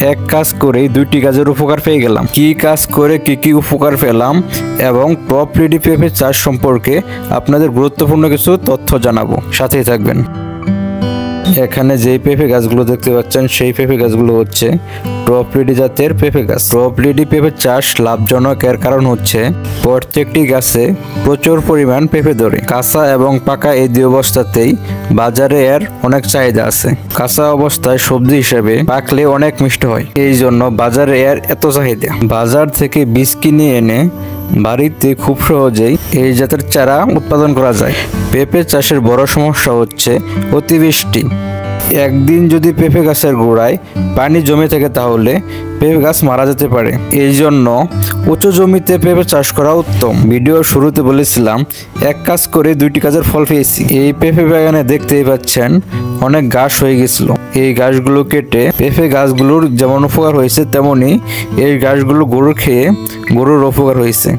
এক কাজ করেই দুইটি গাছের উপকার পেয়ে গেলাম। কি কাজ করে কি উপকার পেলাম এবং টপ রেডি পেঁপে চাষ সম্পর্কে আপনাদের গুরুত্বপূর্ণ কিছু তথ্য জানাবো, সাথেই থাকবেন। এখানে যেই পেঁপে গাছগুলো দেখতে পাচ্ছেন সেই পেঁপে গাছগুলো হচ্ছে টপ রেডি জাতের পেঁপে গাছ। টপ রেডি পেঁপে চাষ লাভজনক এর কারণ হচ্ছে প্রত্যেকটি গাছে প্রচুর পরিমাণ পেঁপে ধরে। কাঁচা এবং পাকা এই দুই অবস্থাতেই বাজারে এর অনেক চাহিদা আছে। কাঁচা অবস্থায় সবজি হিসেবে পাকলে অনেক মিষ্টি হয়, এই জন্য বাজারে এর এত চাহিদা। বাজার থেকে বীজ কিনে এনে বাড়িতে খুব সহজেই এই জাতের চারা উৎপাদন করা যায়। পেঁপে চাষের বড় সমস্যা হচ্ছে অতিবৃষ্টি। একদিন যদি পেঁপে গাছের গোড়ায় পানি জমে থাকে তাহলে পেঁপে গাছ মারা যেতে পারে। এই জন্য উঁচু জমিতে পেঁপে চাষ করা উত্তম। ভিডিওর শুরুতে বলেছিলাম এক কাজ করে দুইটি কাজের ফল পেয়েছি। এই পেঁপে বাগানে দেখতেই পাচ্ছেন অনেক ঘাস হয়ে গেছিল। এই ঘাসগুলো কেটে পেঁপে গাছগুলোর যেমন উপকার হয়েছে তেমনি এই ঘাসগুলো গরু খেয়ে গরুর উপকার হয়েছে।